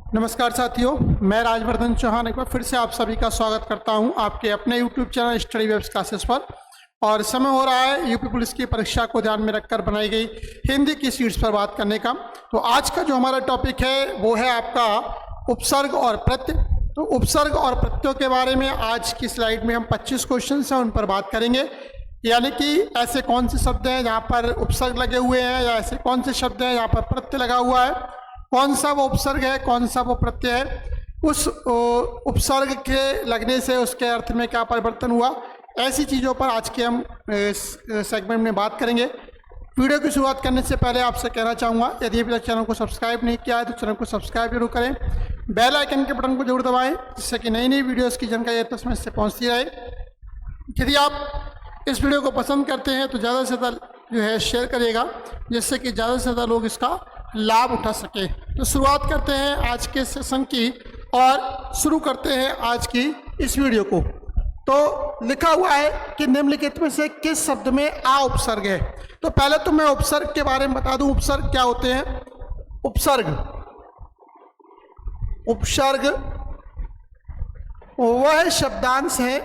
नमस्कार साथियों, मैं राजवर्धन चौहान एक बार फिर से आप सभी का स्वागत करता हूं आपके अपने YouTube channel Study Webs Classes पर। और समय हो रहा है यूपी पुलिस की परीक्षा को ध्यान में रखकर बनाई गई हिंदी की सीट्स पर बात करने का। तो आज का जो हमारा टॉपिक है वो है आपका उपसर्ग और प्रत्यय। तो उपसर्ग और प्रत्ययों के बारे में आज की स्लाइड में हम 25 क्वेश्चन हैं उन पर बात करेंगे। यानी कि ऐसे कौन से शब्द हैं जहाँ पर उपसर्ग लगे हुए हैं, या ऐसे कौन से शब्द हैं जहाँ पर प्रत्यय लगा हुआ है, कौन सा वो उपसर्ग है, कौन सा वो प्रत्यय है, उस उपसर्ग के लगने से उसके अर्थ में क्या परिवर्तन हुआ, ऐसी चीज़ों पर आज के हम इस सेगमेंट में बात करेंगे। वीडियो की शुरुआत करने से पहले आपसे कहना चाहूँगा, यदि अभी तक चैनल को सब्सक्राइब नहीं किया है तो चैनल को सब्सक्राइब जरूर करें, बेल आइकन के बटन को जरूर दबाएं, जिससे कि नई नई वीडियोस की जानकारी आपके समय से पहुँचती रहे। यदि आप इस वीडियो को पसंद करते हैं तो ज़्यादा से ज़्यादा जो है शेयर करिएगा, जिससे कि ज़्यादा से ज़्यादा लोग इसका लाभ उठा सके। तो शुरुआत करते हैं आज के सेशन की और शुरू करते हैं आज की इस वीडियो को। तो लिखा हुआ है कि निम्नलिखित में से किस शब्द में आ उपसर्ग है। तो पहले तो मैं उपसर्ग के बारे में बता दूं, उपसर्ग क्या होते हैं। उपसर्ग वह शब्दांश है,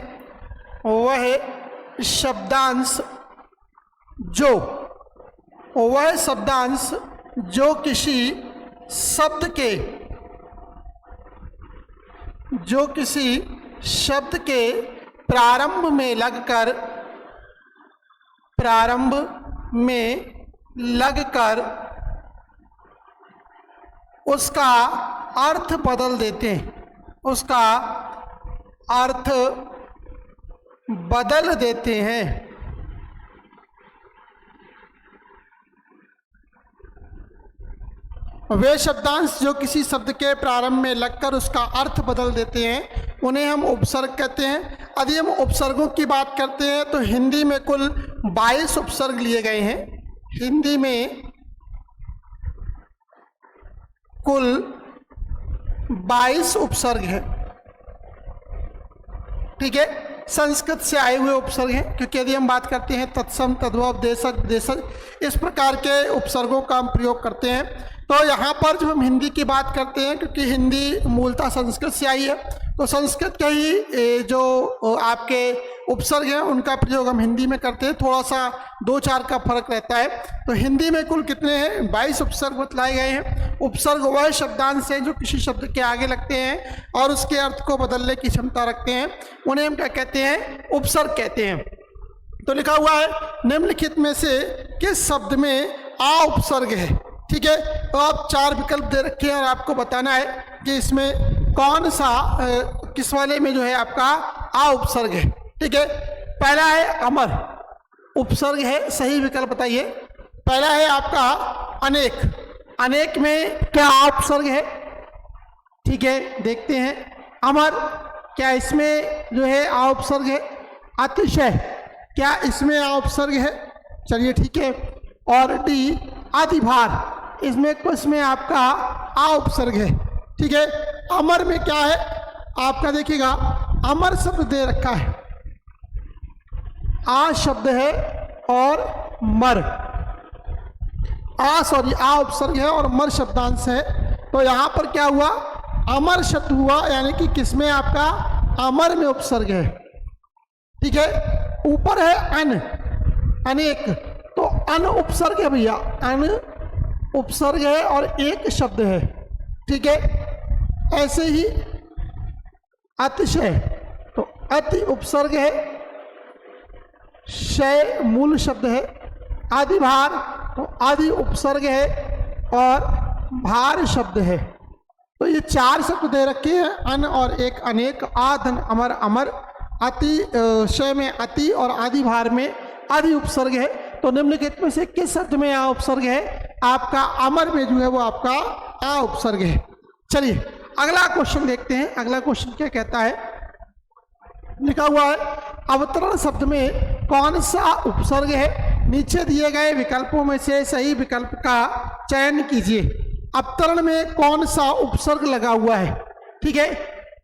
जो किसी शब्द के प्रारंभ में लगकर उसका अर्थ बदल देते हैं। वे शब्दांश जो किसी शब्द के प्रारंभ में लगकर उसका अर्थ बदल देते हैं उन्हें हम उपसर्ग कहते हैं। यदि हम उपसर्गों की बात करते हैं तो हिंदी में कुल 22 उपसर्ग लिए गए हैं। हिंदी में कुल 22 उपसर्ग हैं, ठीक है। संस्कृत से आए हुए उपसर्ग हैं, क्योंकि यदि हम बात करते हैं तत्सम, तद्भव, देशज, विदेशज, इस प्रकार के उपसर्गों का हम प्रयोग करते हैं। तो यहाँ पर जब हम हिंदी की बात करते हैं, क्योंकि हिंदी मूलतः संस्कृत से आई है, तो संस्कृत के ही जो आपके उपसर्ग हैं उनका प्रयोग हम हिंदी में करते हैं। थोड़ा सा 2-4 का फर्क रहता है। तो हिंदी में कुल कितने हैं, 22 उपसर्ग बतलाए गए हैं। उपसर्ग वह शब्दांश हैं जो किसी शब्द के आगे लगते हैं और उसके अर्थ को बदलने की क्षमता रखते हैं, उन्हें हम क्या कहते हैं, उपसर्ग कहते हैं। तो लिखा हुआ है निम्नलिखित में से किस शब्द में आ उपसर्ग है, ठीक है। तो आप 4 विकल्प दे रखे हैं और आपको बताना है कि इसमें कौन सा किस वाले में जो है आपका आ उपसर्ग है, ठीक है। पहला है अमर, उपसर्ग है, सही विकल्प बताइए। पहला है आपका अनेक, अनेक में क्या आ उपसर्ग है, ठीक है, देखते हैं। अमर, क्या इसमें जो है आ उपसर्ग है। अतिशय, क्या इसमें आ उपसर्ग है, चलिए ठीक है। और डी आदिभार, इसमें आपका आ उपसर्ग है, ठीक है। अमर में क्या है आपका, देखिएगा अमर शब्द दे रखा है, आ शब्द है और आ उपसर्ग है और मर शब्दांश है। तो यहाँ पर क्या हुआ, अमर शब्द हुआ, यानी कि किसमें आपका अमर में उपसर्ग है, ठीक है। ऊपर है अन, अनेक, तो अन उपसर्ग है भैया, अन उपसर्ग है और एक शब्द है, ठीक है। ऐसे ही अतिशय, तो अति उपसर्ग है, शय मूल शब्द है। आदिभार, तो आदि उपसर्ग है और भार शब्द है। तो ये 4 शब्द दे रखे हैं, अन और एक अनेक, आधन, अमर, अमर, अति, शय में अति और आदिभार में आदि उपसर्ग है। तो निम्नलिखित में से किस शब्द में आ उपसर्ग है, आपका अमर में जो है वो आपका आ उपसर्ग है। चलिए अगला क्वेश्चन देखते हैं। अगला क्वेश्चन क्या कहता है, लिखा हुआ है अवतरण शब्द में कौन सा उपसर्ग है। नीचे दिए गए विकल्पों में से सही विकल्प का चयन कीजिए। अवतरण में कौन सा उपसर्ग लगा हुआ है, ठीक है।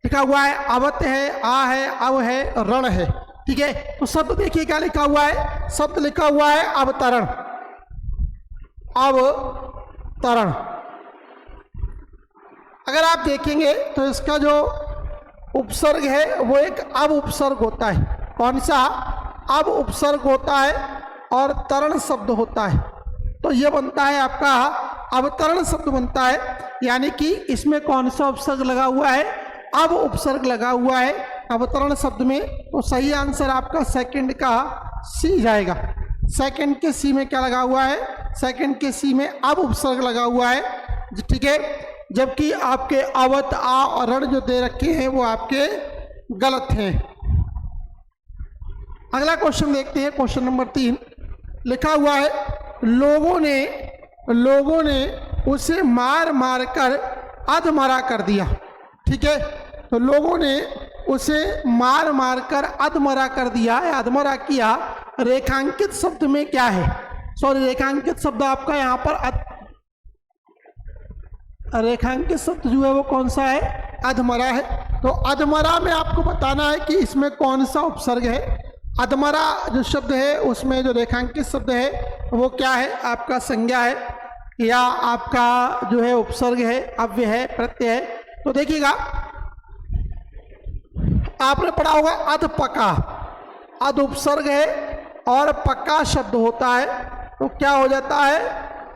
लिखा हुआ है अवत है, आ है, अव है, रण है, ठीक है। तो शब्द देखिए क्या लिखा हुआ है, शब्द लिखा हुआ है अवतरण, अवतरण। अगर आप देखेंगे तो इसका जो उपसर्ग है वो एक अब उपसर्ग होता है। कौन सा? अब उपसर्ग होता है और तरण शब्द होता है। तो ये बनता है आपका अवतरण शब्द बनता है, यानी कि इसमें कौन सा उपसर्ग लगा हुआ है? अब उपसर्ग लगा हुआ है अवतरण शब्द में। तो सही आंसर आपका सेकंड का सी जाएगा। सेकंड के सी में क्या लगा हुआ है? सेकंड के सी में अब उपसर्ग लगा हुआ है, ठीक है। जबकि आपके अवत, आ और रण जो दे रखे हैं वो आपके गलत हैं। अगला क्वेश्चन देखते हैं, क्वेश्चन नंबर 3 लिखा हुआ है लोगों ने उसे मार मार कर अधमरा कर दिया। ठीक है, तो लोगों ने उसे मार मार कर अधमरा कर दिया, अधमरा किया। रेखांकित शब्द में क्या है? सॉरी, रेखांकित शब्द आपका यहाँ पर रेखांकित शब्द जो है वो कौन सा है? अधमरा है। तो अधमरा में आपको बताना है कि इसमें कौन सा उपसर्ग है। अधमरा जो शब्द है उसमें जो रेखांकित शब्द है वो क्या है? आपका संज्ञा है या आपका जो है उपसर्ग है, अव्यय है, प्रत्यय है। तो देखिएगा, आपने पढ़ा होगा अधपका, अध उपसर्ग है और पक्का शब्द होता है, तो क्या हो जाता है?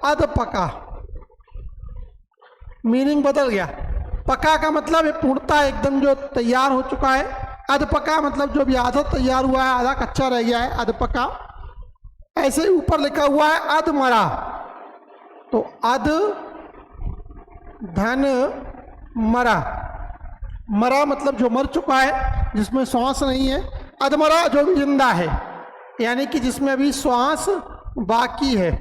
अधपका। मीनिंग बदल गया। पका का मतलब है पूर्णता एकदम जो तैयार हो चुका है। अधपका मतलब जो भी आधा तैयार हुआ है, आधा कच्चा रह गया है, अधपका। ऐसे ही ऊपर लिखा हुआ है अधमरा, तो अध धन मरा। मरा मतलब जो मर चुका है, जिसमें श्वास नहीं है। अधमरा जो भी जिंदा है, यानी कि जिसमें अभी श्वास बाकी है।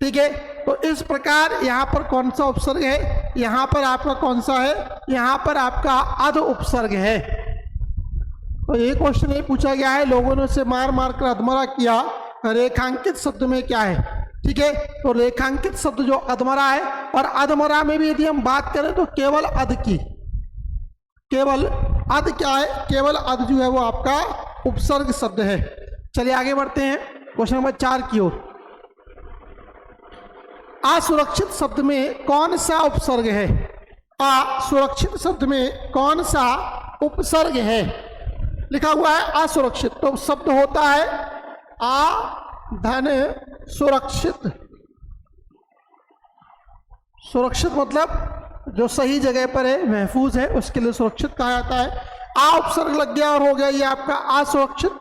ठीक है, तो इस प्रकार यहाँ पर कौन सा उपसर्ग है? यहाँ पर आपका कौन सा है? यहाँ पर आपका अध उपसर्ग है। तो ये क्वेश्चन ये पूछा गया है, लोगों ने उसे मार मार कर अधमरा किया, रेखांकित शब्द में क्या है? ठीक है, तो रेखांकित शब्द जो अधमरा है, और अधमरा में भी यदि हम बात करें तो केवल अध की, केवल अध क्या है? केवल अध जो है वो आपका उपसर्ग शब्द है। चलिए आगे बढ़ते हैं क्वेश्चन नंबर 4 की ओर। असुरक्षित शब्द में कौन सा उपसर्ग है? असुरक्षित शब्द में कौन सा उपसर्ग है? लिखा हुआ है असुरक्षित, तो शब्द होता है आ धन सुरक्षित। सुरक्षित मतलब जो सही जगह पर है, महफूज है, उसके लिए सुरक्षित कहा जाता है। आ उपसर्ग लग गया और हो गया ये आपका असुरक्षित,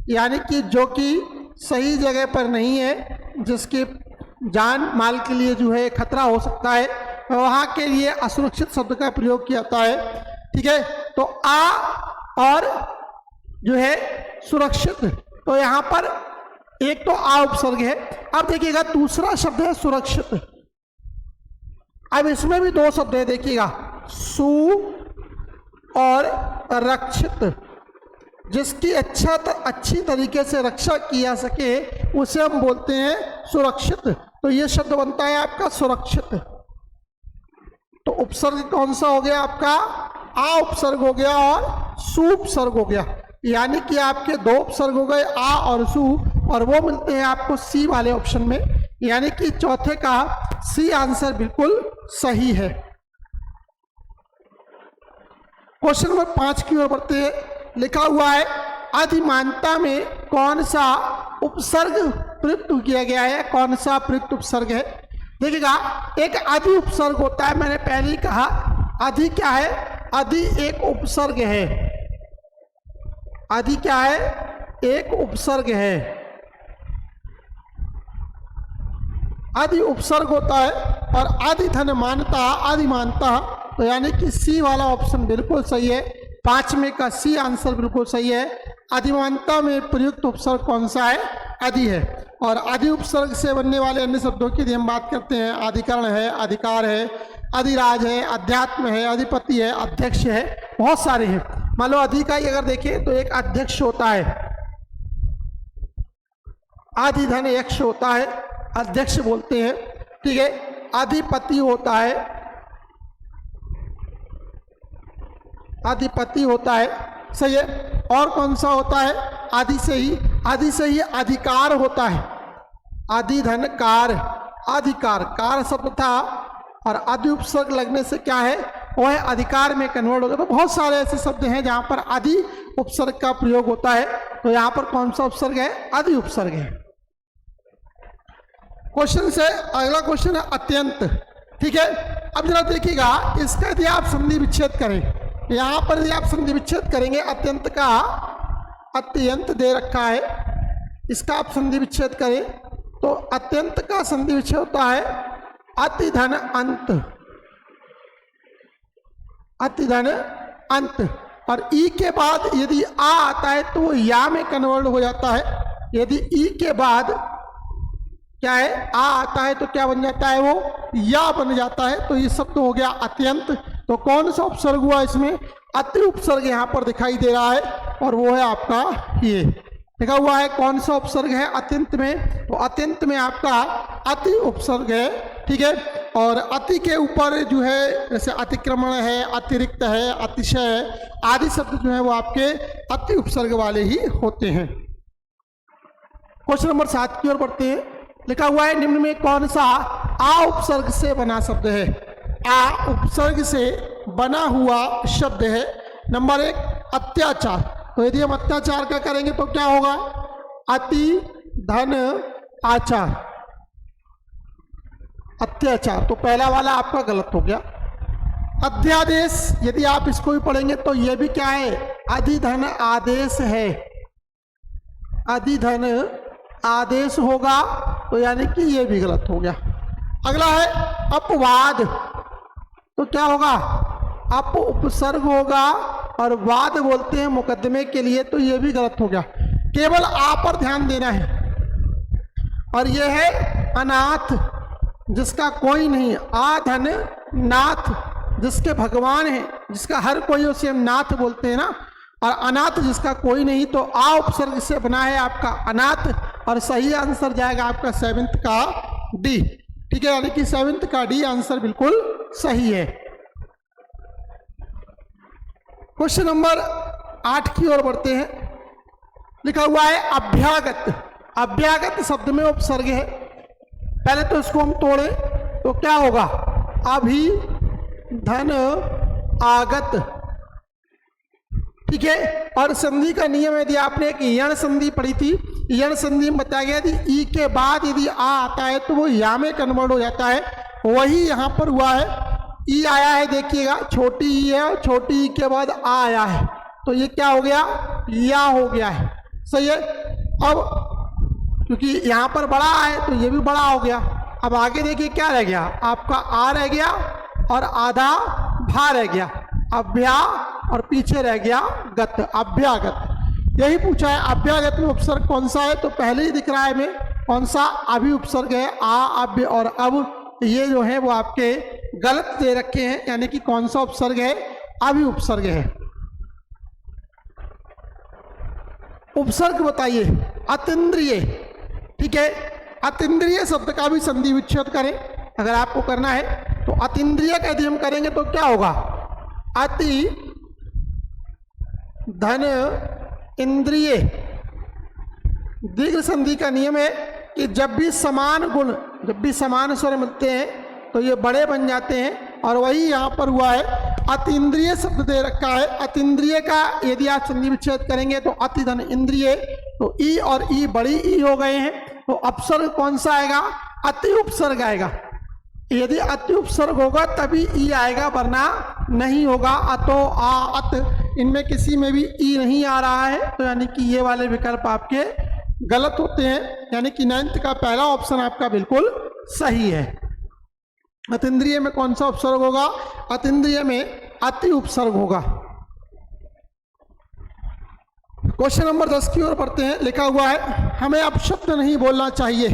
यानी कि जो कि सही जगह पर नहीं है, जिसके जान माल के लिए जो है खतरा हो सकता है, वहाँ के लिए असुरक्षित शब्द का प्रयोग किया जाता है। ठीक है, तो आ और जो है सुरक्षित, तो यहाँ पर एक तो आ उपसर्ग है। अब देखिएगा दूसरा शब्द है सुरक्षित। अब इसमें भी दो शब्द है, देखिएगा सु और रक्षित। जिसकी अच्छी तरीके से रक्षा की जा सके उसे हम बोलते हैं सुरक्षित। तो ये शब्द बनता है आपका सुरक्षित। तो उपसर्ग कौन सा हो गया आपका? आ उपसर्ग हो गया और सु उपसर्ग हो गया, यानी कि आपके दो उपसर्ग हो गए आ और सु, और वो मिलते हैं आपको सी वाले ऑप्शन में, यानी कि चौथे का सी आंसर बिल्कुल सही है। क्वेश्चन नंबर 5 की ओर बढ़ते हैं। लिखा हुआ है अधिमानता में कौन सा उपसर्ग प्रयुक्त किया गया है? कौन सा प्रयुक्त उपसर्ग है? देखिएगा, एक अधि उपसर्ग होता है, मैंने पहले ही कहा। अधि क्या है? अधि एक उपसर्ग है। अधि क्या है? एक उपसर्ग है। अधि उपसर्ग होता है। और अधि धन मानता, अधिमानता, तो यानी कि सी वाला ऑप्शन बिल्कुल सही है। 5 में का सी आंसर बिल्कुल सही है। अधिमानता में प्रयुक्त उपसर्ग कौन सा है? अधि है। और अधि उपसर्ग से बनने वाले अन्य शब्दों की यदि हम बात करते हैं, अधिकरण है, अधिकार है, अधिराज है, अध्यात्म है, अधिपति है, अध्यक्ष है, बहुत सारे हैं। मान लो अधि का ही अगर देखें तो एक अध्यक्ष होता है, अधिधन यक्ष होता है, अध्यक्ष बोलते हैं। ठीक है, अधिपति होता है, अधिपति होता है, सही है। और कौन सा होता है? आदि से ही अधिकार होता है। अधिधन कार, अधिकार, कार शब्द था और आदि उपसर्ग लगने से क्या है, वो है अधिकार में कन्वर्ट हो गया। तो बहुत सारे ऐसे शब्द हैं जहां पर आदि उपसर्ग का प्रयोग होता है। तो यहां पर कौन सा उपसर्ग है, आदि उपसर्ग है। क्वेश्चन से अगला क्वेश्चन है अत्यंत। ठीक है, अब जरा देखिएगा इसका यदि आप संधि विच्छेद करें, यहां पर यदि आप संधि विच्छेद करेंगे, अत्यंत का अत्यंत दे रखा है, इसका आप संधि विच्छेद करें तो अत्यंत का संधि विच्छेद होता है अति धन अंत, अति धन अंत। और ई के बाद यदि आ आता है तो वो या में कन्वर्ट हो जाता है। यदि ई के बाद क्या है, आ आता है तो क्या बन जाता है, वो या बन जाता है। तो ये शब्द हो गया अत्यंत। तो कौन सा उपसर्ग हुआ इसमें, अति उपसर्ग यहाँ पर दिखाई दे रहा है, और वो है आपका ये लिखा हुआ है। कौन सा उपसर्ग है अत्यंत में, तो अत्यंत में आपका अति उपसर्ग है। ठीक है, और अति के ऊपर जो है जैसे अतिक्रमण है, अतिरिक्त है, अतिशय है, आदि शब्द जो है वो आपके अति उपसर्ग वाले ही होते हैं। क्वेश्चन नंबर 7 की ओर बढ़ते हैं। लिखा हुआ है निम्न में कौन सा आ उपसर्ग से बना शब्द है, आ उपसर्ग से बना हुआ शब्द है। नंबर 1 अत्याचार। तो यदि हम अत्याचार का करेंगे तो क्या होगा, अति धन आचार, अत्याचार। तो पहला वाला आपका गलत हो गया। अध्यादेश, यदि आप इसको भी पढ़ेंगे तो ये भी क्या है, अधिधन आदेश है, अधिधन आदेश होगा। तो यानी कि ये भी गलत हो गया। अगला है अपवाद। तो क्या होगा, अप उपसर्ग होगा और वाद बोलते हैं मुकदमे के लिए। तो ये भी गलत हो गया। केवल आ पर ध्यान देना है। और ये है अनाथ, जिसका कोई नहीं, आधन नाथ, जिसके भगवान है, जिसका हर कोई उसे हम नाथ बोलते हैं ना, और अनाथ जिसका कोई नहीं। तो आ उपसर्ग से बना है आपका अनाथ, और सही आंसर जाएगा आपका 7th का डी। ठीक है, यानी कि 7th का डी आंसर बिल्कुल सही है। क्वेश्चन नंबर 8 की ओर बढ़ते हैं। लिखा हुआ है अभ्यागत। अभ्यागत शब्द में उपसर्ग है। पहले तो इसको हम तोड़े तो क्या होगा, अभी धन आगत। ठीक है, और संधि का नियम यदि आपने एक यण संधि पढ़ी थी, यण संधि में बताया गया यदि ई के बाद यदि आ आता है तो वो या में कन्वर्ट हो जाता है। वही यहाँ पर हुआ है, ई आया है, देखिएगा छोटी ई है और छोटी ई के बाद आ आया है, तो ये क्या हो गया, या हो गया है। सही है। अब क्योंकि यहाँ पर बड़ा है तो ये भी बड़ा हो गया। अब आगे देखिए क्या रह गया, आपका आ रह गया और आधा भा रह गया, अभ्या और पीछे रह गया गत, अभ्यागत। यही पूछा है अभ्यागत में उपसर्ग कौन सा है, तो पहले ही दिख रहा है हमें कौन सा, अभि उपसर्ग है, आ अभ्य और अब ये जो है वो आपके गलत दे रखे हैं, यानी कि कौन सा उपसर्ग है, अभि उपसर्ग है। उपसर्ग बताइए, अतीन्द्रिय। ठीक है, अतीन्द्रिय शब्द का भी संधि विच्छेद करें अगर आपको करना है, तो अतीन्द्रिय का यदि हम करेंगे तो क्या होगा, अति धन इंद्रिय। दीर्घ संधि का नियम है कि जब भी समान गुण, जब भी समान स्वर मिलते हैं तो ये बड़े बन जाते हैं, और वही यहाँ पर हुआ है। अतीन्द्रिय शब्द दे रखा है, अतीन्द्रिय का यदि आप संधि विच्छेद करेंगे तो अति धन इंद्रिय, तो ई और ई बड़ी ई हो गए हैं। तो अपसर्ग कौन सा आएगा, अति उपसर्ग आएगा। यदि अति उपसर्ग होगा तभी ई आएगा, वरना नहीं होगा। अतो आ अत, इनमें किसी में भी ई नहीं आ रहा है, तो यानी कि ये वाले विकल्प आपके गलत होते हैं, यानी कि 9th का पहला ऑप्शन आपका बिल्कुल सही है। अतीन्द्रिय में कौन सा उपसर्ग होगा, अतीन्द्रिय में अति उपसर्ग होगा। क्वेश्चन नंबर 10 की ओर पढ़ते हैं। लिखा हुआ है हमें अपशब्द नहीं बोलना चाहिए।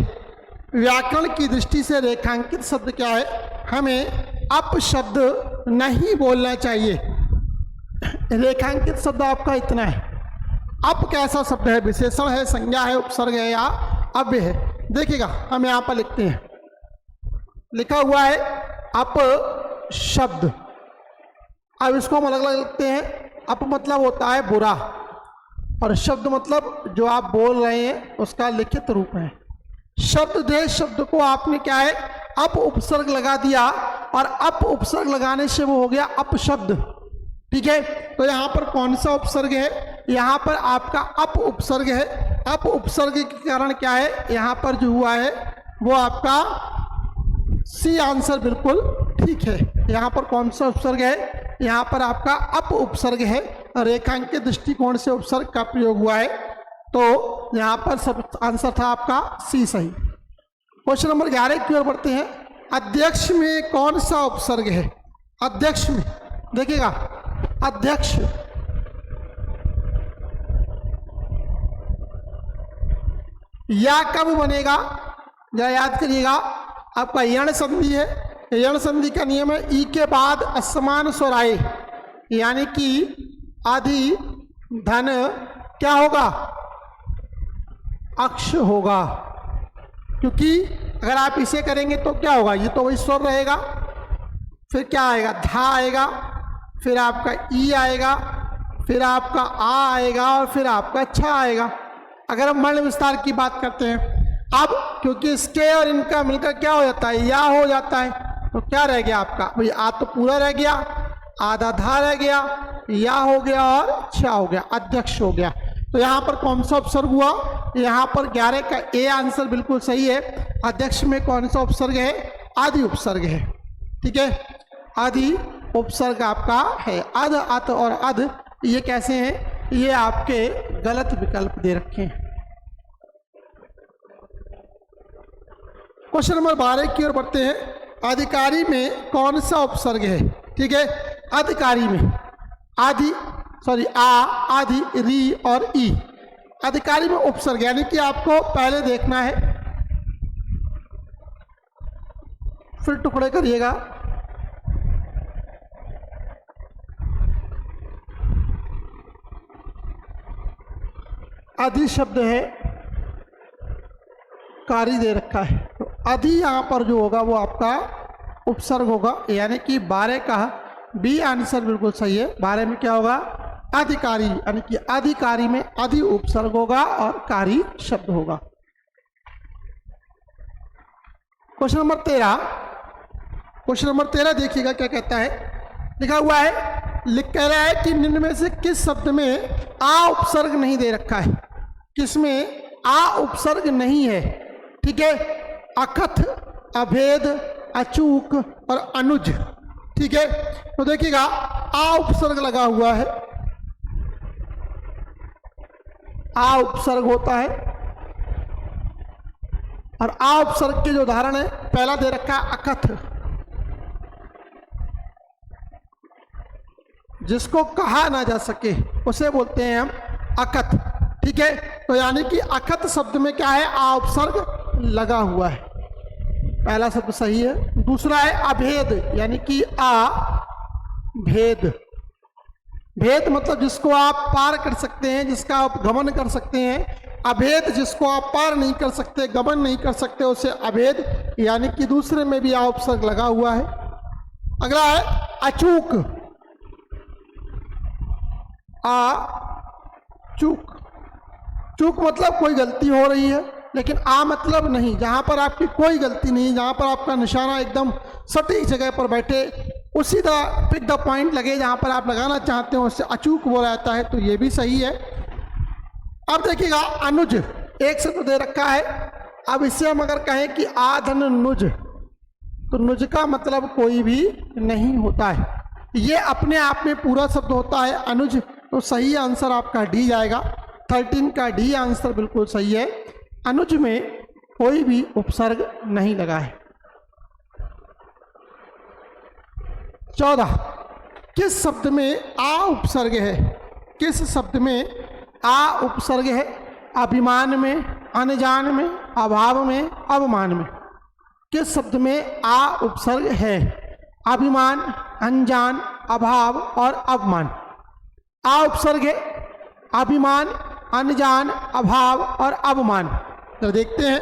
व्याकरण की दृष्टि से रेखांकित शब्द क्या है, हमें अपशब्द नहीं बोलना चाहिए। रेखांकित शब्द आपका इतना है। अप कैसा शब्द है, विशेषण है, संज्ञा है, उपसर्ग है या अव्यय है। देखिएगा हम यहाँ पर लिखते हैं, लिखा हुआ है अप शब्द। अब इसको हम अलग अलग लिखते हैं। अप मतलब होता है बुरा, और शब्द मतलब जो आप बोल रहे हैं उसका लिखित रूप है। शब्द देश शब्द को आपने क्या है, अप उपसर्ग लगा दिया और अप उपसर्ग लगाने से वो हो गया अपशब्द। ठीक है, तो यहाँ पर कौन सा उपसर्ग है? यहाँ पर आपका अप उपसर्ग है। अप उपसर्ग के कारण क्या है, यहाँ पर जो हुआ है वो आपका सी आंसर बिल्कुल ठीक है। यहाँ पर कौन सा उपसर्ग है? यहाँ पर आपका अप उपसर्ग है, रेखांकित दृष्टिकोण से उपसर्ग का प्रयोग हुआ है, तो यहाँ पर सब आंसर था आपका सी सही। क्वेश्चन नंबर 11 की ओर बढ़ते हैं। अध्यक्ष में कौन सा उपसर्ग है? अध्यक्ष में देखिएगा, अध्यक्ष या कब बनेगा, जरा याद करिएगा। आपका यण संधि है, यण संधि का नियम है ई के बाद असमान स्वर आए, यानी कि आदि धन क्या होगा? अक्ष होगा। क्योंकि अगर आप इसे करेंगे तो क्या होगा, ये तो वही स्वर रहेगा, फिर क्या आएगा? धा आएगा, फिर आपका ई आएगा, फिर आपका आ आएगा और फिर आपका छ आएगा। अगर हम वर्ण विस्तार की बात करते हैं, अब क्योंकि इसके और इनका मिलकर क्या हो जाता है? या हो जाता है, तो क्या रह गया आपका? भाई आ तो पूरा रह गया, आधा धा रह गया, या हो गया और छ हो गया, अध्यक्ष हो गया। तो यहाँ पर कौन सा उपसर्ग हुआ? यहाँ पर 11 का ए आंसर बिल्कुल सही है। अध्यक्ष में कौन सा उपसर्ग है? आदि उपसर्ग है। ठीक है, आदि उपसर्ग आपका है। अध, अत और अध ये कैसे हैं? ये आपके गलत विकल्प दे रखे हैं। क्वेश्चन नंबर 12 की ओर बढ़ते हैं। अधिकारी में कौन सा उपसर्ग है? ठीक है, अधिकारी में आदि आदि, री और ई, अधिकारी में उपसर्ग, यानी कि आपको पहले देखना है, फिर टुकड़े करिएगा। आदि शब्द है, कारी दे रखा है, तो आदि यहाँ पर जो होगा वो आपका उपसर्ग होगा, यानी कि 12 का बी आंसर बिल्कुल सही है। 12 में क्या होगा? अधिकारी, यानी कि अधिकारी में आदि उपसर्ग होगा और कारी शब्द होगा। क्वेश्चन नंबर 13, क्वेश्चन नंबर 13 देखिएगा क्या कहता है। लिखा हुआ है, कह रहा है कि निम्न में से किस शब्द में आ उपसर्ग नहीं दे रखा है? किसमें आ उपसर्ग नहीं है? ठीक है, अकथ, अभेद, अचूक और अनुज। ठीक है, तो देखिएगा आ उपसर्ग लगा हुआ है, आ उपसर्ग होता है, और आ उपसर्ग के जो उदाहरण है, पहला दे रखा है अकथ, जिसको कहा ना जा सके उसे बोलते हैं हम अकथ। ठीक है, तो यानी कि अकथ शब्द में क्या है? आ उपसर्ग लगा हुआ है, पहला शब्द सही है। दूसरा है अभेद, यानी कि आ भेद, भेद मतलब जिसको आप पार कर सकते हैं, जिसका आप गमन कर सकते हैं। अभेद जिसको आप पार नहीं कर सकते, गमन नहीं कर सकते, उसे अभेद, यानी कि दूसरे में भी आ उपसर्ग लगा हुआ है। अगला है अचूक, चूक, चूक मतलब कोई गलती हो रही है, लेकिन आ मतलब नहीं, जहां पर आपकी कोई गलती नहीं, जहां पर आपका निशाना एकदम सटीक जगह पर बैठे, उसी द पिक द पॉइंट लगे जहां पर आप लगाना चाहते हो, उससे अचूक बोला जाता है, तो ये भी सही है। अब देखिएगा अनुज, एक से तो दे रखा है। अब इससे हम अगर कहें कि आधन नुज, तो नुज का मतलब कोई भी नहीं होता है, ये अपने आप में पूरा शब्द होता है अनुज, तो सही आंसर आपका डी जाएगा। 13 का डी आंसर बिल्कुल सही है। अनुज में कोई भी उपसर्ग नहीं लगा है। 14, किस शब्द में आ उपसर्ग है? किस शब्द में आ उपसर्ग है? अभिमान में, अनजान में, अभाव में, अवमान में। किस शब्द में आ उपसर्ग है? अभिमान, अनजान, अभाव और अवमान। आ उपसर्ग है, अभिमान, अनजान, अभाव और अवमान। तो देखते हैं,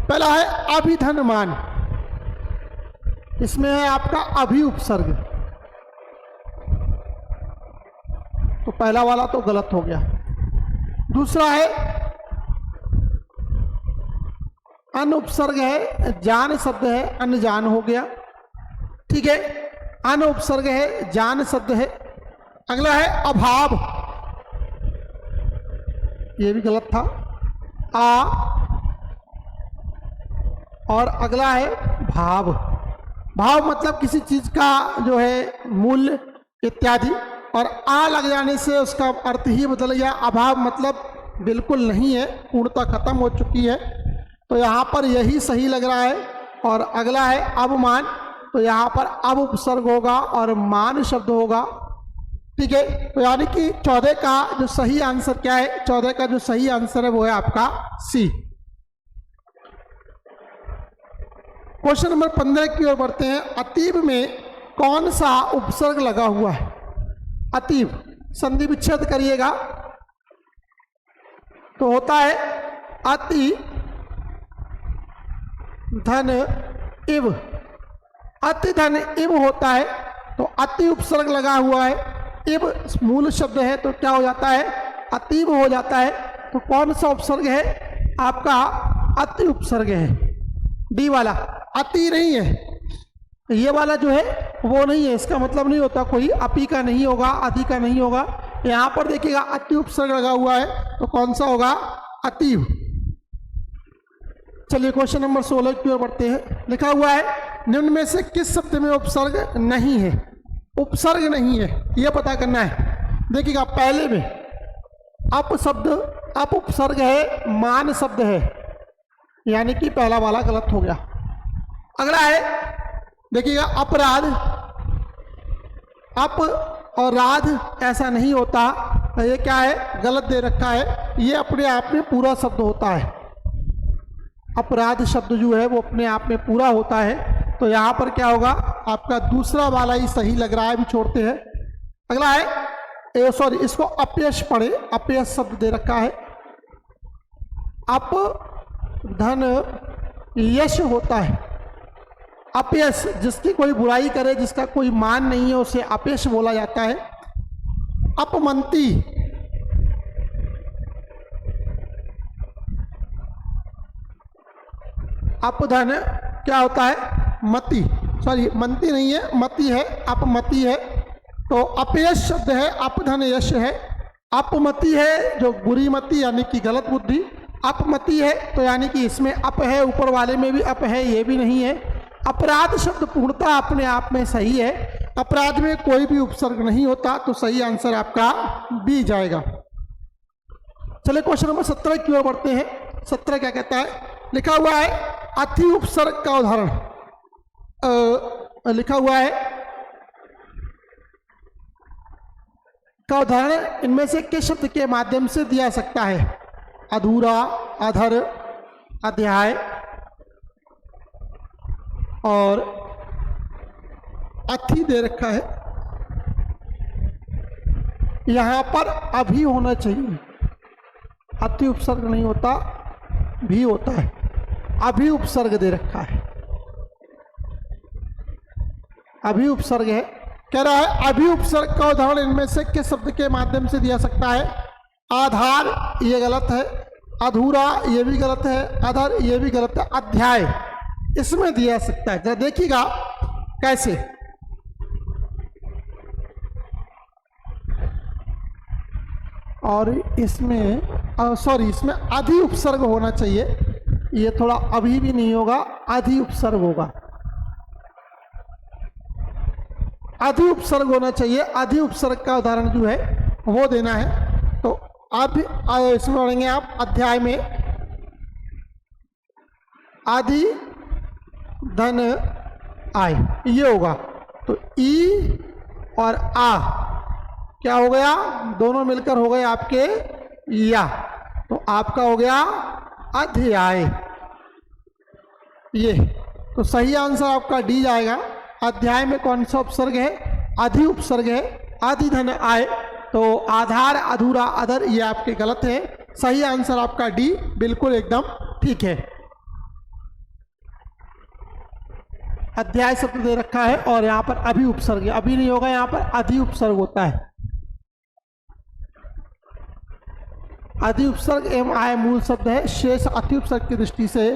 पहला है अभिधनमान, इसमें है आपका अभि उपसर्ग, तो पहला वाला तो गलत हो गया। दूसरा है अन उपसर्ग है, जान शब्द है, अनजान हो गया। ठीक है, अन उपसर्ग है, जान शब्द है। अगला है अभाव, ये भी गलत था, आ। और अगला है भाव। भाव मतलब किसी चीज का जो है मूल्य इत्यादि, और आ लग जाने से उसका अर्थ ही बदल गया। अभाव मतलब बिल्कुल नहीं है, पूर्णता खत्म हो चुकी है, तो यहाँ पर यही सही लग रहा है। और अगला है अवमान, तो यहाँ पर अब उपसर्ग होगा और मान शब्द होगा। ठीक है, तो यानी कि 14 का जो सही आंसर क्या है, 14 का जो सही आंसर है वो है आपका सी। क्वेश्चन नंबर 15 की ओर बढ़ते हैं। अतीब में कौन सा उपसर्ग लगा हुआ है? अतीब, संधि विच्छेद करिएगा तो होता है अति धन इव। अति धन इव होता है, तो अति उपसर्ग लगा हुआ है, इव मूल शब्द है, तो क्या हो जाता है? अतीब हो जाता है। तो कौन सा उपसर्ग है? आपका अति उपसर्ग है, डी वाला। अति नहीं है, ये वाला जो है वो नहीं है, इसका मतलब नहीं होता कोई अपी का नहीं होगा, आदि का नहीं होगा। यहाँ पर देखिएगा अति उपसर्ग लगा हुआ है, तो कौन सा होगा? अतीव। चलिए क्वेश्चन नंबर 16 की ओर बढ़ते हैं। लिखा हुआ है निम्न में से किस शब्द में उपसर्ग नहीं है? उपसर्ग नहीं है, यह पता करना है। देखिएगा पहले में अप शब्द, अप उपसर्ग है, मान शब्द है, यानी कि पहला वाला गलत हो गया। अगला है देखिएगा अपराध, अप और राध ऐसा नहीं होता, ये क्या है? गलत दे रखा है, ये अपने आप में पूरा शब्द होता है। अपराध शब्द जो है वो अपने आप में पूरा होता है, तो यहाँ पर क्या होगा? आपका दूसरा वाला ही सही लग रहा है, भी छोड़ते हैं। अगला है सॉरी, इसको अपयश पढ़े, अपयश शब्द दे रखा है। अप धन यश होता है। अपयश, जिसकी कोई बुराई करे, जिसका कोई मान नहीं है, उसे अपयश बोला जाता है। अपमंती, अपधन क्या होता है? मति, सॉरी मंती नहीं है, मति है, अपमति है। तो अपयश शब्द है, अपधन यश है। अपमति है जो बुरी मति, यानी कि गलत बुद्धि। अपमति है तो यानी कि इसमें अप है, ऊपर वाले में भी अप है, ये भी नहीं है। अपराध शब्द पूर्णता अपने आप में सही है, अपराध में कोई भी उपसर्ग नहीं होता, तो सही आंसर आपका बी जाएगा। चलिए क्वेश्चन नंबर 17 की ओर बढ़ते हैं। 17 क्या कहता है? लिखा हुआ है अति उपसर्ग का उदाहरण। लिखा हुआ है का उदाहरण इनमें से किस शब्द के माध्यम से दिया सकता है? अधूरा, अधर, अध्याय और अति दे रखा है। यहां पर अभी होना चाहिए, अति उपसर्ग नहीं होता, भी होता है। अभी उपसर्ग दे रखा है, अभी उपसर्ग है। कह रहा है अभी उपसर्ग का उदाहरण इनमें से किस शब्द के माध्यम से दिया सकता है? आधार, ये गलत है। अधूरा, ये भी गलत है। अधर, ये भी गलत है। अध्याय, इसमें दिया सकता है। जरा देखिएगा कैसे। और इसमें सॉरी, इसमें अधि उपसर्ग होना चाहिए, ये थोड़ा अभी भी नहीं होगा, अधि उपसर्ग होगा। अधि उपसर्ग होना चाहिए, अधि उपसर्ग का उदाहरण जो है वो देना है। तो अब इसमें पढ़ेंगे आप अध्याय में आदि धन आय, ये होगा। तो ई और आ क्या हो गया? दोनों मिलकर हो गए आपके या, तो आपका हो गया अध्याय। ये तो सही आंसर आपका डी जाएगा। अध्याय में कौन सा उपसर्ग है? अधि उपसर्ग है, आदि धन आय। तो आधार, अधूरा, अधर ये आपके गलत है। सही आंसर आपका डी बिल्कुल एकदम ठीक है। अध्याय शब्द दे रखा है और यहाँ पर अभी उपसर्ग है, अभी नहीं होगा, यहाँ पर अधि उपसर्ग होता है। अधि उपसर्ग एवं आय मूल शब्द है, शेष अति उपसर्ग की दृष्टि से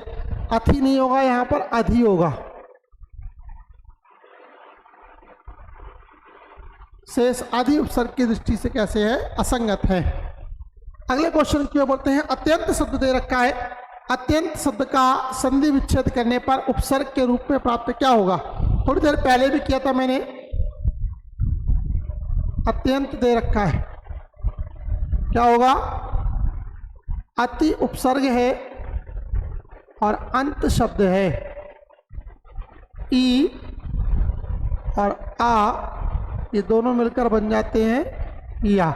अथि नहीं होगा, यहां पर अधि होगा। शेष आदि उपसर्ग की दृष्टि से कैसे है, असंगत है। अगले क्वेश्चन की ओर बढ़ते हैं। अत्यंत शब्द दे रखा है, अत्यंत शब्द का संधि विच्छेद करने पर उपसर्ग के रूप में प्राप्त क्या होगा? थोड़ी देर पहले भी किया था मैंने। अत्यंत दे रखा है, क्या होगा? अति उपसर्ग है और अंत शब्द है, ई और आ, ये दोनों मिलकर बन जाते हैं या।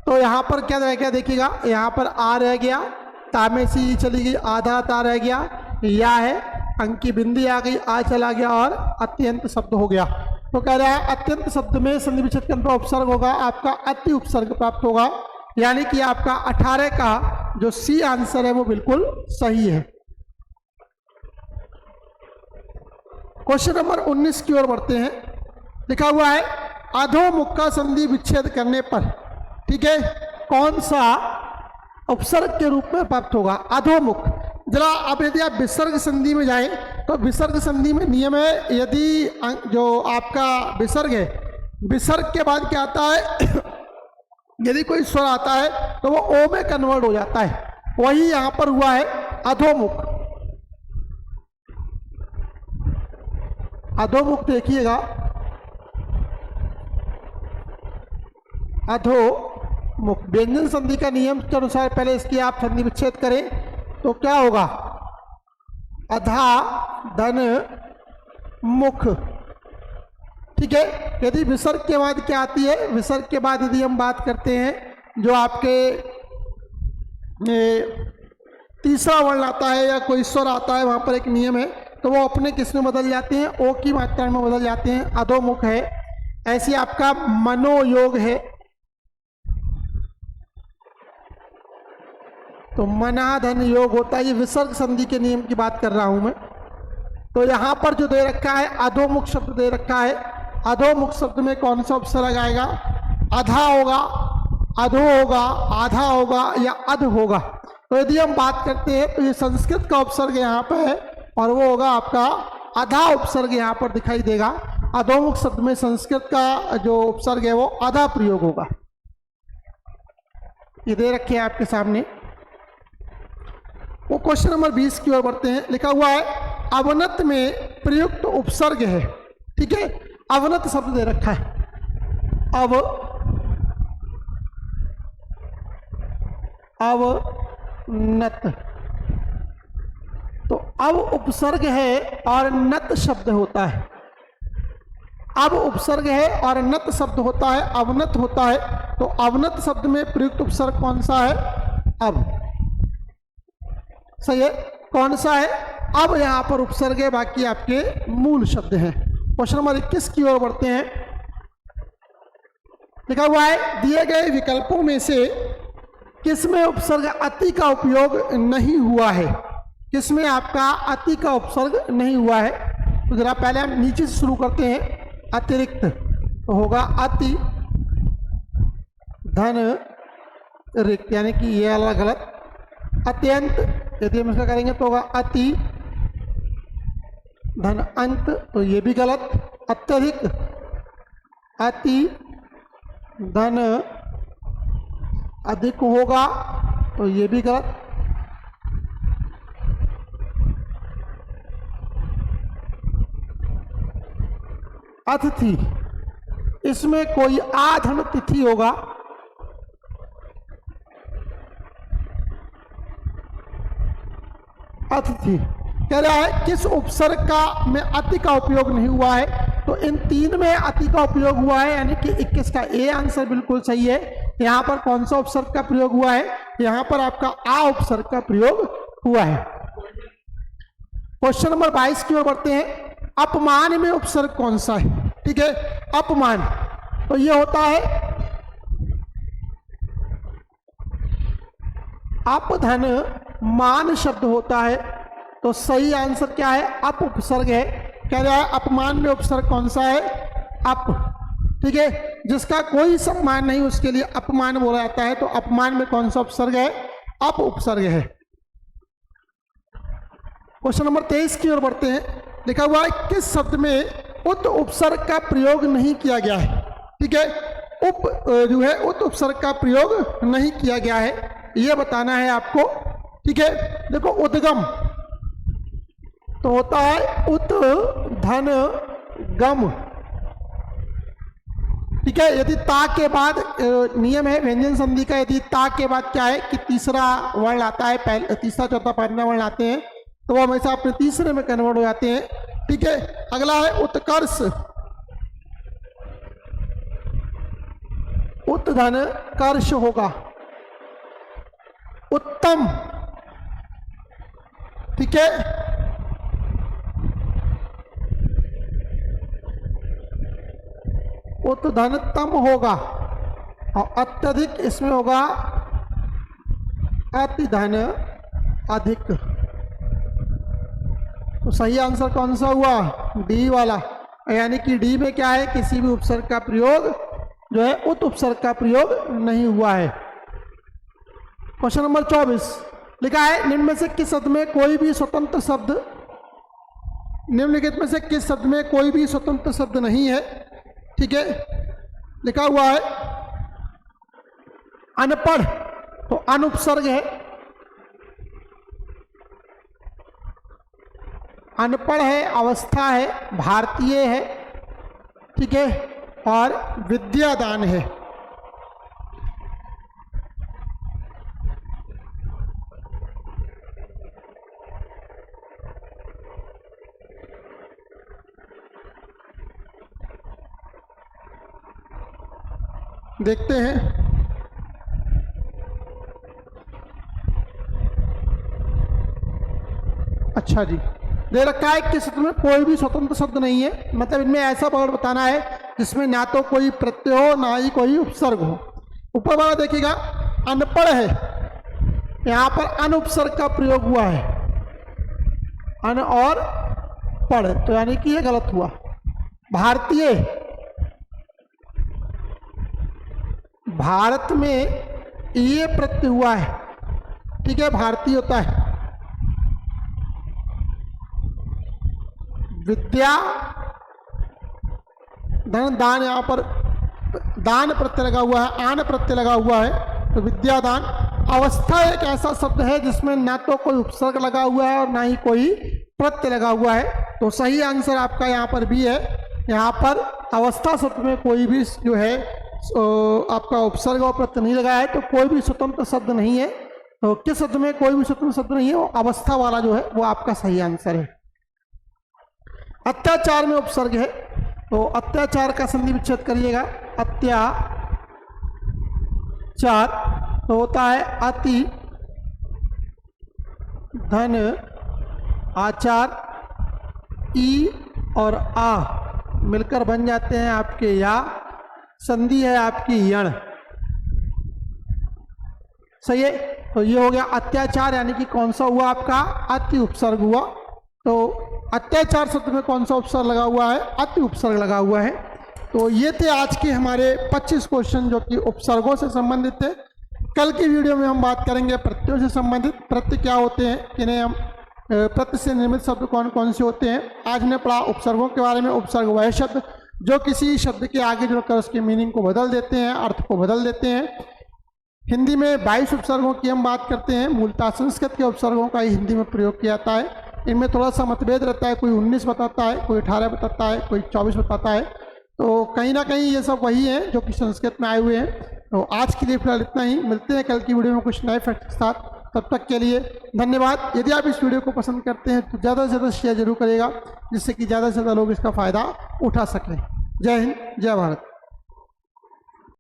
तो यहाँ पर क्या रह गया देखिएगा, यहाँ पर आ रह गया, ता में से ई चली गई, आधा ता रह गया, या है, अंक की बिंदी आ गई, आ चला गया और अत्यंत शब्द हो गया। तो कह रहा है अत्यंत शब्द में संधि विच्छेद करने पर उपसर्ग होगा, आपका अति उपसर्ग प्राप्त होगा, यानी कि आपका 18 का जो सी आंसर है वो बिल्कुल सही है। क्वेश्चन नंबर 19 की ओर बढ़ते हैं। लिखा हुआ है अधोमुख का संधि विच्छेद करने पर, ठीक है, कौन सा उपसर्ग के रूप में प्राप्त होगा? अधोमुख। जरा अब यदि आप विसर्ग संधि में जाएं तो विसर्ग संधि में नियम है, यदि जो आपका विसर्ग है, विसर्ग के बाद क्या आता है यदि कोई स्वर आता है तो वो ओ में कन्वर्ट हो जाता है, वही यहां पर हुआ है अधोमुख। अधोमुख देखिएगा, अधोमुख व्यंजन संधि का नियम के अनुसार पहले इसकी आप संधि विच्छेद करें तो क्या होगा? अधा धन मुख, ठीक है। यदि विसर्ग के बाद क्या आती है, विसर्ग के बाद यदि हम बात करते हैं जो आपके तीसरा वर्ण आता है या कोई स्वर आता है, वहां पर एक नियम है, तो वो अपने किस में बदल जाते हैं? ओ की मात्रा में बदल जाते हैं, अधोमुख है। ऐसे आपका मनोयोग है, तो मनाधन योग होता है, ये विसर्ग संधि के नियम की बात कर रहा हूं मैं। तो यहां पर जो दे रखा है अधोमुख शब्द दे रखा है, अधोमुख शब्द में कौन सा उपसर्ग आएगा? अधा होगा, अधो होगा, आधा होगा या अध होगा। तो यदि हम बात करते हैं तो ये संस्कृत का उपसर्ग यहाँ पर है और वो होगा आपका अधा उपसर्ग यहाँ पर दिखाई देगा। अधोमुख शब्द में संस्कृत का जो उपसर्ग है वो अधा प्रयोग होगा। ये दे रखे हैं आपके सामने। वो क्वेश्चन नंबर 20 की ओर बढ़ते हैं। लिखा हुआ है अवनत में प्रयुक्त उपसर्ग है, ठीक है। अवनत शब्द दे रखा है, अवनत, तो अव उपसर्ग है और नत शब्द होता है। अब उपसर्ग है और नत शब्द होता है, अवनत होता है। तो अवनत शब्द में प्रयुक्त उपसर्ग कौन सा है? अब, सही है। कौन सा है? अब यहां पर उपसर्ग है, बाकी आपके मूल शब्द हैं। क्वेश्चन नंबर 21 की ओर बढ़ते हैं। लिखा हुआ है दिए गए विकल्पों में से किसमें उपसर्ग अति का उपयोग नहीं हुआ है? किसमें आपका अति का उपसर्ग नहीं हुआ है? तो जरा पहले हम नीचे से शुरू करते हैं। अतिरिक्त तो होगा अति धन रिक्त, यानी कि ये वाला गलत। अत्यंत यदि हम इसका करेंगे तो होगा अति धन अंत, तो ये भी गलत। अत्यधिक अति धन अधिक होगा, तो ये भी गलत। अतिथि, इसमें कोई आधन तिथि होगा, अतिथि। कह रहा है किस उपसर्ग का में अति का उपयोग नहीं हुआ है? तो इन तीन में अति का उपयोग हुआ है, यानी कि 21 का ए आंसर बिल्कुल सही है। यहाँ पर कौन सा उपसर्ग का प्रयोग हुआ है? यहाँ पर आपका आ उपसर्ग का प्रयोग हुआ है। क्वेश्चन नंबर 22 की ओर बढ़ते हैं। अपमान में उपसर्ग कौन सा है? ठीक है, अपमान, तो ये होता है अपधन मान शब्द होता है। तो सही आंसर क्या है? अप उपसर्ग है। कह रहा है अपमान में उपसर्ग कौन सा है? अप, ठीक है। जिसका कोई सम्मान नहीं उसके लिए अपमान बोला जाता है। तो अपमान में कौन सा उपसर्ग है? अप उपसर्ग है। क्वेश्चन नंबर 23 की ओर बढ़ते हैं। लिखा हुआ है किस शब्द में उत उपसर्ग का प्रयोग नहीं किया गया है। ठीक है, जो है उत उपसर्ग का प्रयोग नहीं किया गया है, यह बताना है आपको। ठीक है, देखो उद्गम तो होता है उत धन गम। ठीक है, यदि ता के बाद नियम है व्यंजन संधि का, यदि ता के बाद क्या है कि तीसरा वर्ण आता है, पहले तीसरा चौथा पांचवा वर्ण आते हैं तो वो हमेशा अपने तीसरे में कन्वर्ट हो जाते हैं। ठीक है, अगला है उत्कर्ष, उत धन कर्ष होगा। उत्तम, ठीक है, उत धन तम होगा और अत्यधिक इसमें होगा अति धन अधिक। तो सही आंसर कौन सा हुआ? डी वाला, यानी कि डी में क्या है, किसी भी उपसर्ग का प्रयोग जो है उत उपसर्ग का प्रयोग नहीं हुआ है। क्वेश्चन नंबर 24 लिखा है निम्न में से किस शब्द में कोई भी स्वतंत्र शब्द, निम्नलिखित में से किस शब्द में कोई भी स्वतंत्र शब्द नहीं है। ठीक है, लिखा हुआ है अनपढ़, तो अनुपसर्ग है, अनपढ़ है, अवस्था है, भारतीय है। ठीक है, और विद्यादान है। देखते हैं, अच्छा जी, दे रखा है कि शब्द में कोई भी स्वतंत्र शब्द नहीं है, मतलब इनमें ऐसा वर्ड बताना है जिसमें ना तो कोई प्रत्यय हो ना ही कोई उपसर्ग हो। ऊपर वाला देखिएगा अनपढ़ है, यहां पर अनुपसर्ग का प्रयोग हुआ है, अन और पढ़, तो यानी कि यह गलत हुआ। भारतीय, भारत में ये प्रत्यय हुआ है। ठीक है, भारतीय होता है। विद्या धन दान, यहां पर दान प्रत्यय लगा हुआ है, आन प्रत्यय लगा हुआ है, तो विद्यादान। अवस्था एक ऐसा शब्द है जिसमें ना तो कोई उपसर्ग लगा हुआ है और ना ही कोई प्रत्यय लगा हुआ है, तो सही आंसर आपका यहाँ पर भी है। यहाँ पर अवस्था शब्द में कोई भी जो है आपका उपसर्ग और प्रत्यय नहीं लगा है, तो कोई भी स्वतंत्र शब्द नहीं है। तो किस शब्द में कोई भी स्वतंत्र शब्द नहीं है, वो अवस्था वाला जो है वो आपका सही आंसर है। अत्याचार में उपसर्ग है, तो अत्याचार का संधि विच्छेद करिएगा। अत्याचार तो होता है अति धन आचार, ई और आ मिलकर बन जाते हैं आपके या, संधि है आपकी यण। सही है, तो ये हो गया अत्याचार, यानी कि कौन सा हुआ आपका? अति उपसर्ग हुआ। तो अत्याचार शब्द में कौन सा उपसर्ग लगा हुआ है? अति उपसर्ग लगा हुआ है। तो ये थे आज के हमारे 25 क्वेश्चन जो कि उपसर्गों से संबंधित थे। कल की वीडियो में हम बात करेंगे प्रत्ययों से संबंधित, प्रत्यय क्या होते हैं, किन्हें हम प्रत्यय से निर्मित शब्द कौन कौन से होते हैं। आज हमने पढ़ा उपसर्गों के बारे में। उपसर्ग वह शब्द जो किसी शब्द के आगे जुड़कर उसके मीनिंग को बदल देते हैं, अर्थ को बदल देते हैं। हिंदी में 22 उपसर्गों की हम बात करते हैं। मूलतः संस्कृत के उपसर्गों का ही हिंदी में प्रयोग किया जाता है। इनमें थोड़ा सा मतभेद रहता है, कोई 19 बताता है, कोई 18 बताता है, कोई 24 बताता है। तो कहीं ना कहीं ये सब वही है जो कि संस्कृत में आए हुए हैं। तो आज के लिए फिलहाल इतना ही, मिलते हैं कल की वीडियो में कुछ नए फैक्ट के साथ। तब तक के लिए धन्यवाद। यदि आप इस वीडियो को पसंद करते हैं तो ज़्यादा से ज़्यादा शेयर जरूर करिएगा, जिससे कि ज़्यादा से ज़्यादा लोग इसका फ़ायदा उठा सकें। जय हिंद, जय भारत।